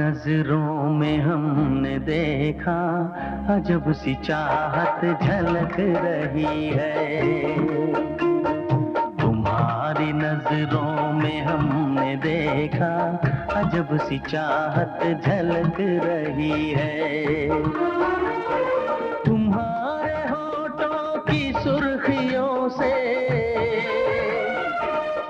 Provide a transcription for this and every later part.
नजरों में हमने देखा अजब सी चाहत झलक रही है। तुम्हारी नजरों में हमने देखा अजब सी चाहत झलक रही है। तुम्हारे होठों की सुर्खियों से,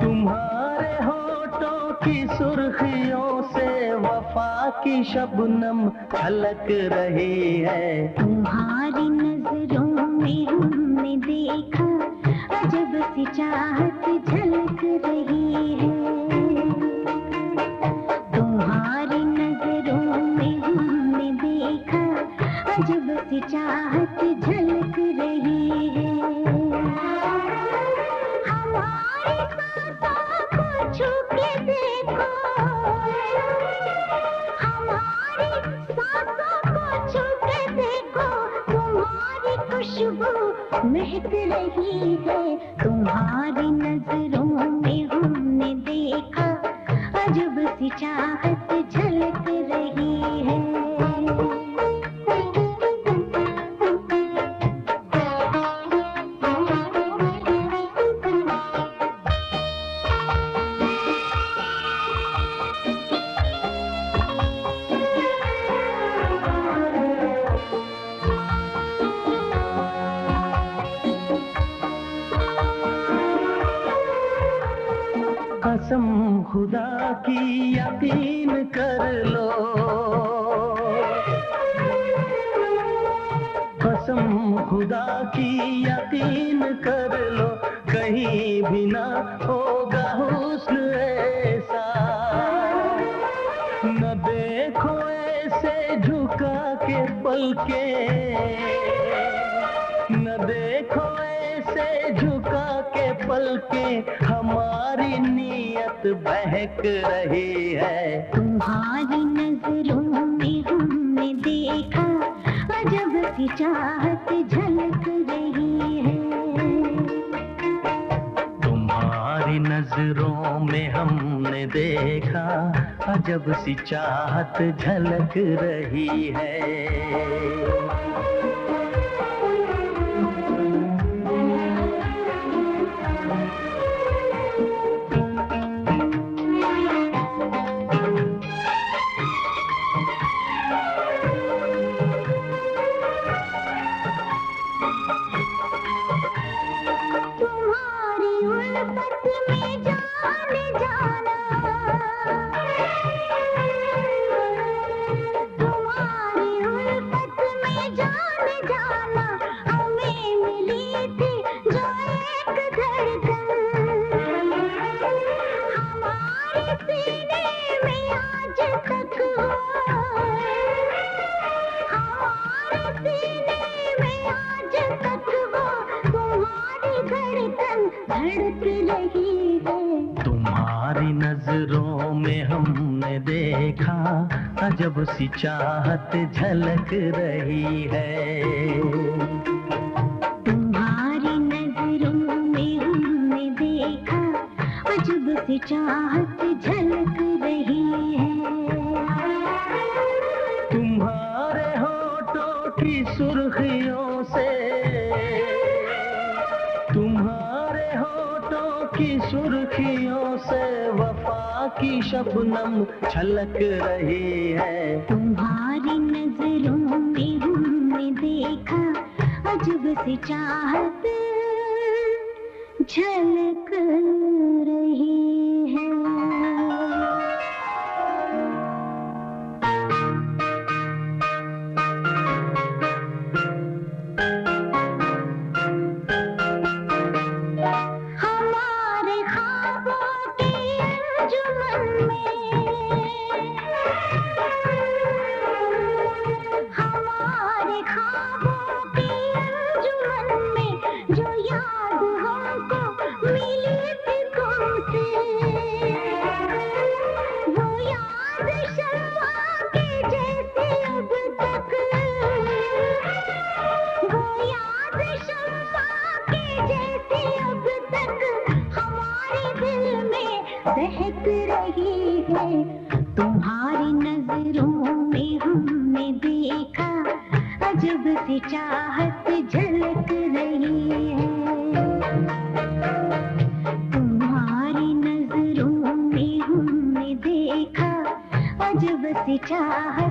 तुम्हारे होठों की सुर्खियों से वफा की शबनम छलक रही है। तुम्हारी नजरों में हमने देखा अजब सी चाहत झलक रही है। तुम्हारी नजरों में हमने देखा अजब सी चाहत झलक रही है। हमारी सांसों को छू के देखो, हमारी सांसों को छू के देखो, तुम्हारी खुशबू महक रही है। तुम्हारी नजरों में हमने देखा अजब सी चाहत झलक रही है। कसम खुदा की यकीन कर लो, कसम खुदा की यकीन कर लो, कहीं भी ना होगा हुस्न ऐसा। न देखो ऐसे झुका के पलके, न देखो ऐसे झुका के पलके, हमारी नीयत बहक रही है। तुम्हारी नजरों में हमने देखा अजब सी चाहत झलक रही है। तुम्हारी नजरों में हमने देखा अजब सी चाहत झलक रही है। तुम्हारी उल्फत में जान जाना, तुम्हारी उल्फत में जान जाना, हमें मिली थी जो एक धड़कन, हमारे सीने में आज तक हो, हमारे सीने में आज तक हो, तुम्हारी धड़कन धड़क रही है। तुम्हारी नजरों में हमने देखा अजब सी चाहत झलक रही है। तुम्हारी नजरों में हमने देखा अजब सी चाहत झलक रही है। तुम्हारे होठों की सुर्खियों से, तुम्हारे होठों की सुर्खियों से वफा की शबनम छलक रही है। तुम्हारी नजरों में हमने देखा अजब सी चाहत झलक रही है। हमारे ख्वाबों की अंजुमन में, हमारे ख्वाबों की अंजुमन में जो याद हमको मिली थी तुमसे, वो याद शम्मा के जैसे अब तक, वो याद शम्मा के जैसे अब तक हमारे दिल में दहक रही है। तुम्हारी नजर नजरों में हमने देखा, अजब सी चाहत झलक रही है। तुम्हारी नजरों में हमने देखा, अजब सी चाहत